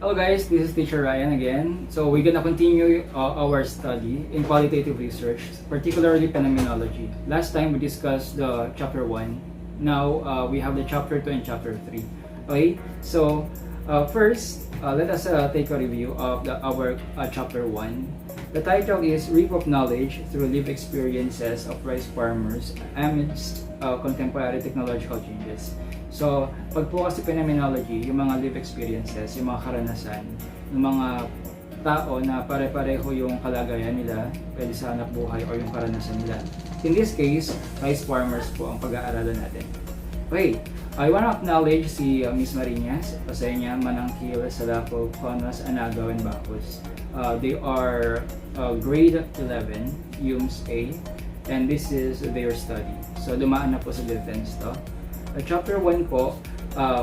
Hello guys, this is Teacher Ryan again. So we're gonna continue our study in qualitative research, particularly phenomenology. Last time we discussed the chapter 1. Now we have the chapter 2 and chapter 3. Okay, so first let us take a review of our chapter 1. The title is Reap of Knowledge Through Lived Experiences of Rice Farmers Amidst Contemporary Technological Changes. So, pag po kasi phenomenology, yung mga life experiences, yung mga karanasan, yung mga tao na pare-pareho yung kalagayan nila, pwede sa hanap buhay o yung karanasan nila. In this case, rice farmers po ang pag-aaralan natin. Okay, I want to acknowledge si Miss Marinas, Pasenya, Manangkil, Salapo, Conos, Anagaw, and Bacos. They are grade 11, UMS A, and this is their study. So, dumaan na po sa defense to. Chapter 1 po,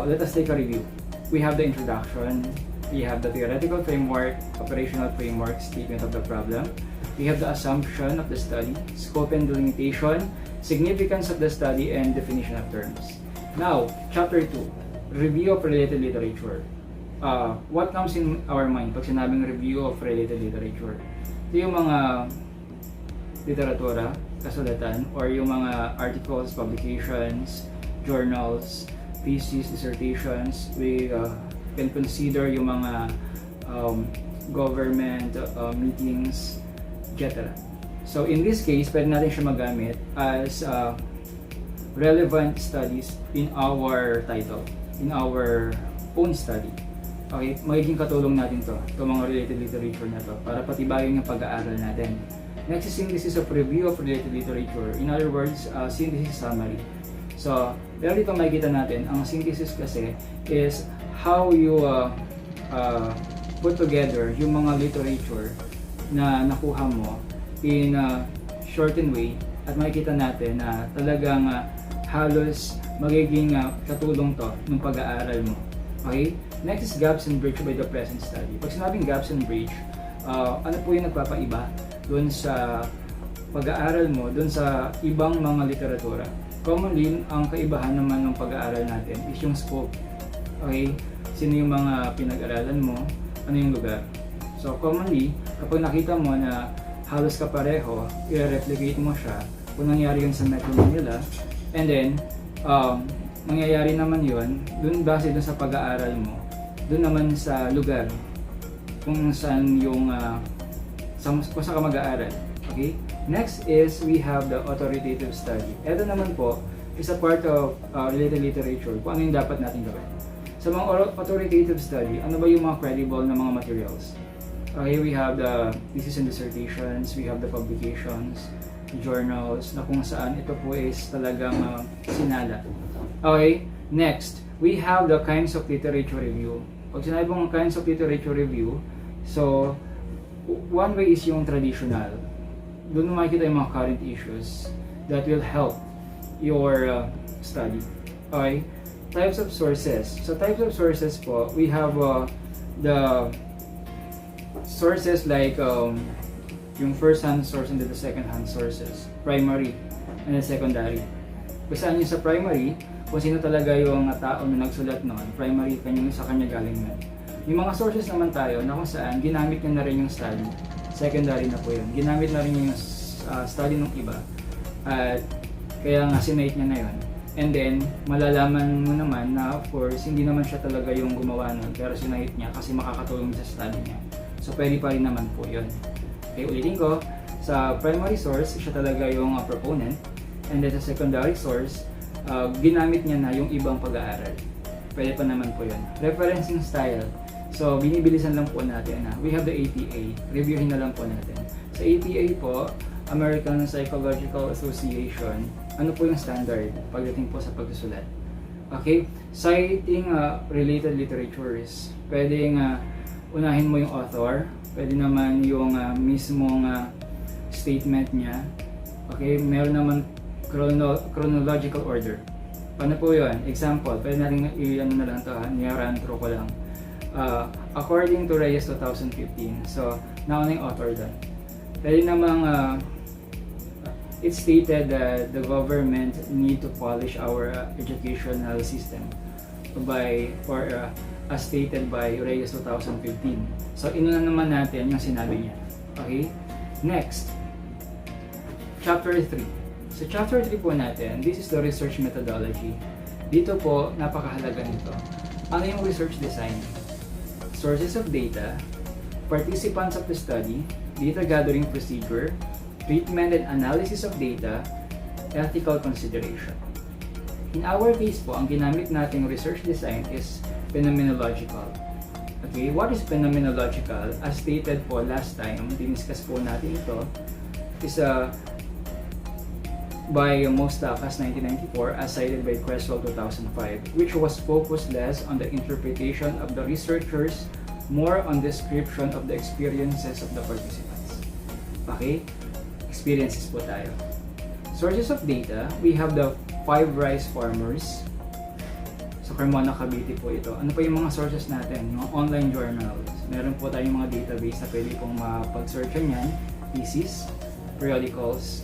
let us take a review. We have the introduction, we have the theoretical framework, operational framework, statement of the problem. We have the assumption of the study, scope and delimitation, significance of the study, and definition of terms. Now, chapter 2, review of related literature. What comes in our mind pag sinabing review of related literature? Ito yung mga literatura, kasulatan, or yung mga articles, publications, journals, theses, dissertations. We can consider yung mga government meetings, etc. So in this case, pwede natin siya magamit as relevant studies in our title, in our own study. Okay, magiging katulong natin to, itong mga related literature na to, para patibayin yung pag-aaral natin. Next is synthesis of review of related literature. In other words, synthesis summary. So, pero dito makikita natin, ang synthesis kasi is how you put together yung mga literature na nakuha mo in a shortened way, at makikita natin na talagang halos magiging katulong to ng pag-aaral mo. Okay? Next is gaps and bridge by the present study. Pag sinabing gaps and bridge, ano po yung nagpapaiba dun sa pag-aaral mo, dun sa ibang mga literatura? Commonly, ang kaibahan naman ng pag-aaral natin is yung scope. Okay? Sino yung mga pinag-aralan mo? Ano yung lugar? So, commonly, kapag nakita mo na halos kapareho, i-replicate mo siya kung nangyari yun sa Metro Manila, and then, mangyayari naman yun, dun base dun sa pag-aaral mo, dun naman sa lugar kung saan yung kung saan ka mag-aaral. Okay? Next is we have the authoritative study. Ito naman po is a part of related literature, kung ano yung dapat natin gawin. Sa mga authoritative study, ano ba yung mga credible na mga materials? Okay, we have the thesis and dissertations, we have the publications, journals, na kung saan ito po is talagang sinala. Okay, next, we have the kinds of literature review. Pag sinabi mong kinds of literature review, so one way is yung traditional. Doon mo makikita yung mga current issues that will help your study. Okay? Types of sources. So types of sources po, we have the sources like yung first-hand source and then the second-hand sources. Primary and then secondary. Kung saan yung sa primary, kung sino talaga yung tao na nagsulat noon, primary sa kanya galing nun. Yung mga sources naman tayo na kung saan ginamit niya na rin yung study. Secondary na po yun. Ginamit na rin yung study ng iba. At kaya nga sinate niya na yun. And then, malalaman mo naman na of course, hindi naman siya talaga yung gumawa nun. Pero sinate niya kasi makakatulong sa study niya. So, pwede pa rin naman po yun. Okay, ulitin ko. Sa primary source, siya talaga yung proponent. And then sa secondary source, ginamit niya na yung ibang pag-aaral. Pwede pa naman po yun. Referencing style. So, binibilisan lang po natin. We have the APA. Reviewin na lang po natin. Sa APA po, American Psychological Association, ano po yung standard pagdating po sa pagsusulat? Okay? Citing related literatures. Pwedeng unahin mo yung author. Pwede naman yung mismong statement niya. Okay? Meron naman chronological order. Paano po yun? Example, pwede natin i-ano na lang ito, nirantro ko lang. According to Reyes 2015. So, nauna yung author doon. Pwede namang it stated that the government need to polish our educational system by as stated by Reyes 2015. So, inuna naman natin yung sinabi niya. Okay? Next, Chapter 3. So, Chapter 3 po natin, this is the research methodology. Dito po, napakahalaga nito. Ano yung research design? Sources of data, participants of the study, data gathering procedure, treatment and analysis of data, ethical consideration. In our case po, ang ginamit nating research design is phenomenological. Okay, what is phenomenological? As stated po last time, diniscuss po natin ito, is by Mostakas 1994 as cited by Creswell 2005, which was focused less on the interpretation of the researchers, more on description of the experiences of the participants. Okay? Experiences po tayo. Sources of data, we have the 5 rice farmers. So, Carmona, Cavite po ito. Ano po yung mga sources natin? Mga online journals. Meron po tayong mga database na pwede pong mapag-searchan yan. Thesis, periodicals.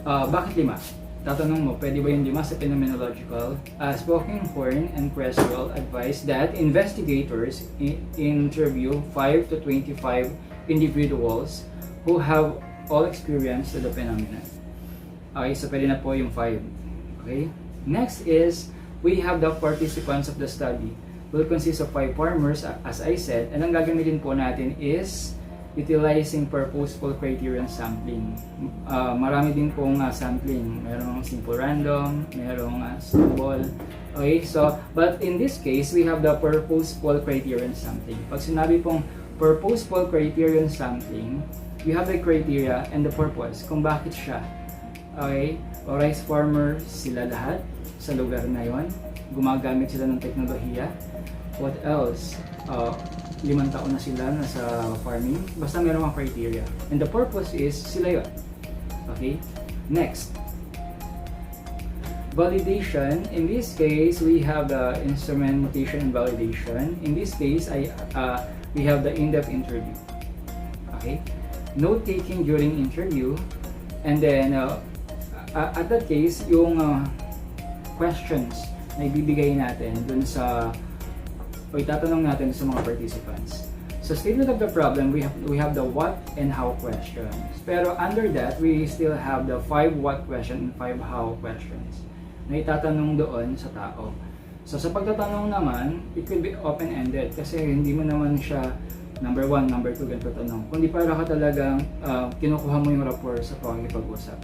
Bakit 5? Tatanong mo, pwede ba yung 5 sa phenomenological? Spokenhorn and Creswell advised that investigators interview 5 to 25 individuals who have all experience to the phenomenon. Okay, so pwede na po yung 5. Okay? Next is, we have the participants of the study. Will consist of 5 farmers, as I said, and ang gagamitin po natin is utilizing purposeful criterion sampling. Marami din pong sampling. Merong simple random, merong snowball. Okay, so, but in this case, we have the purposeful criterion sampling. Pag sinabi pong purposeful criterion sampling, you have the criteria and the purpose kung bakit siya. Okay, o rice farmer sila lahat sa lugar na yon, gumagamit sila ng teknolohiya. What else? 5 taon na sila nasa farming, basta meron mga criteria. And the purpose is sila yun. Okay? Next. Validation. In this case, we have the instrumentation validation. In this case, we have the in-depth interview. Okay? Note-taking during interview. And then, at that case, yung questions na ibibigay natin dun sa o itatanong natin sa mga participants. So, statement of the problem, we have the what and how questions. Pero under that, we still have the 5 what question and 5 how questions na itatanong doon sa tao. So, sa pagtatanong naman, it could be open-ended kasi hindi mo naman siya number 1, number 2, ganito tanong. Kundi para ka talagang kinukuha mo yung rapport sa pag-usap.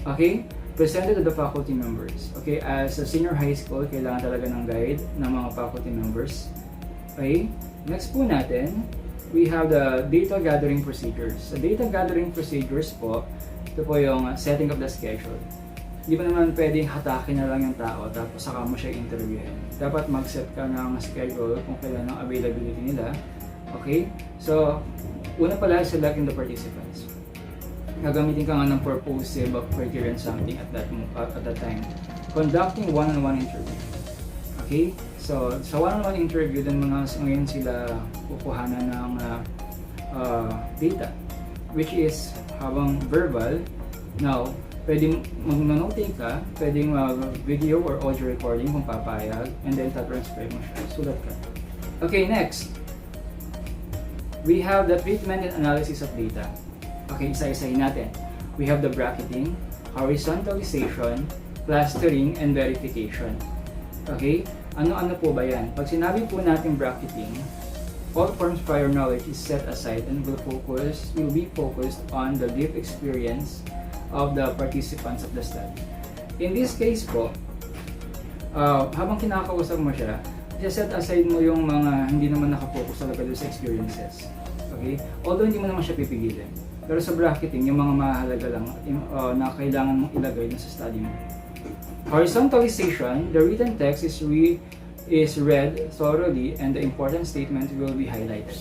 Okay? Presented to the faculty members. Okay, as a senior high school, kailangan talaga ng guide ng mga faculty members. Okay, next po natin, we have the data gathering procedures. Sa data gathering procedures po, ito po yung setting of the schedule. Hindi pa naman pwedeng hatakin na lang yung tao tapos saka mo siya interviewin. Dapat mag-set ka ng schedule kung kailan ang availability nila. Okay, so una pala, selecting the participants. Gagamitin ka nga ng purposive criterion something at that time. Conducting one-on-one interview. Okay? So, sa one-on-one interview, then ngayon sila kukuhanan ng data. Which is, habang verbal, now, pwedeng mag-notate ka, pwedeng video or audio recording kung papayag, and then tatranscribe mo siya. Sulat ka. Okay, next. We have the treatment and analysis of data. Okay, isa-isahin natin. We have the bracketing, horizontalization, clustering, and verification. Okay? Ano-ano po ba yan? Pag sinabi po natin bracketing, all forms prior knowledge is set aside and will be focused on the deep experience of the participants of the study. In this case po, habang kinakausap mo siya, set aside mo yung mga hindi naman nakafocus talaga sa experiences. Okay? Although hindi mo naman siya pipigilin. Pero sa bracketing, yung mga mahalaga lang na kailangan mong ilagay na sa study mo. Horizontalization, the written text is read thoroughly and the important statement will be highlighted.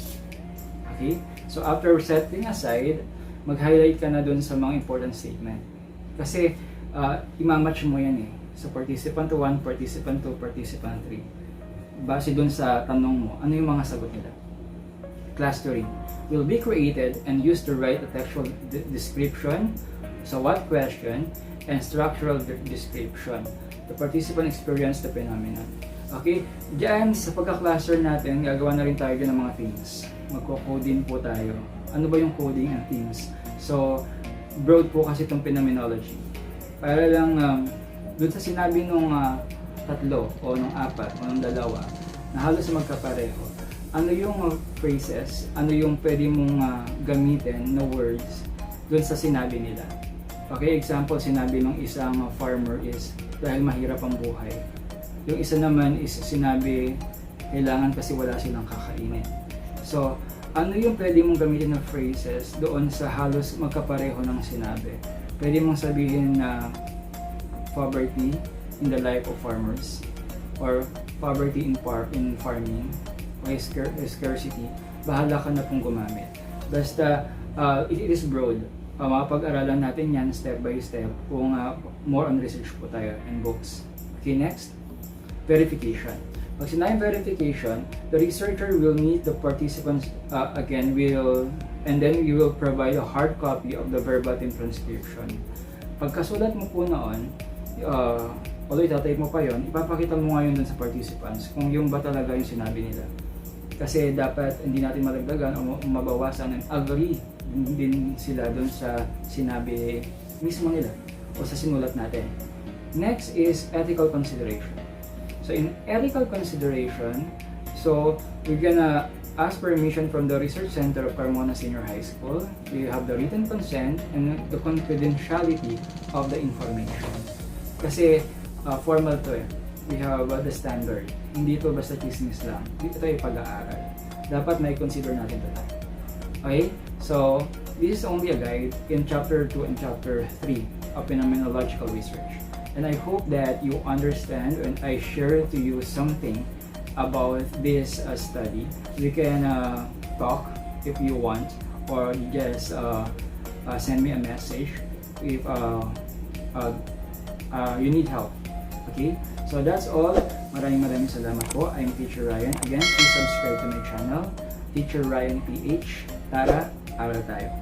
Okay? So after setting aside, mag-highlight ka na dun sa mga important statement. Kasi imamatch mo yan eh. So participant 1, participant 2, participant 3. Base dun sa tanong mo, ano yung mga sagot nila? Clustering will be created and used to write a textual description, so what question, and structural description. The participant experienced the phenomenon. Okay? Diyan, sa pagka-cluster natin, gagawa na rin tayo ng mga themes. Magko-coding po tayo. Ano ba yung coding and themes? So, broad po kasi itong phenomenology. Para lang, dun sa sinabi nung tatlo, o nung apat, o nung dalawa, na halos magkapareho, ano yung phrases, ano yung pwede mong gamitin na words dun sa sinabi nila. Okay, example, sinabi ng isang farmer is, dahil mahirap ang buhay. Yung isa naman is sinabi, kailangan kasi wala silang kakainin. So, ano yung pwede mong gamitin na phrases doon sa halos magkapareho ng sinabi? Pwede mong sabihin na poverty in the life of farmers, or poverty in farming, or scarcity. Bahala ka na pong gumamit. Basta, it is broad. Mapag-aralan natin yan step by step kung more on research po tayo and books. Okay, next. Verification. Pag sinayang verification, the researcher will meet the participants and then you will provide a hard copy of the verbatim transcription. Pagkasulat mo po noon, although itatype mo pa yon, ipapakita mo ngayon dun sa participants kung yung ba talaga yung sinabi nila. Kasi dapat hindi natin malagdagan o mabawasan and agree din sila dun sa sinabi mismo nila o sa sinulat natin. Next is ethical consideration. So in ethical consideration, so we're gonna ask permission from the Research Center of Carmona Senior High School. We have the written consent and the confidentiality of the information. Kasi formal to eh. We have the standard. Hindi to basta chismis lang. Dito tayo pag-aaral. Dapat may consider natin ito. Okay? So, this is only a guide in Chapter 2 and Chapter 3 of Phenomenological Research. And I hope that you understand and I share to you something about this study. You can talk if you want, or just send me a message if you need help. Okay? So that's all. Maraming salamat po. I'm Teacher Ryan. Again, please subscribe to my channel, Teacher Ryan PH. Tara, aral tayo.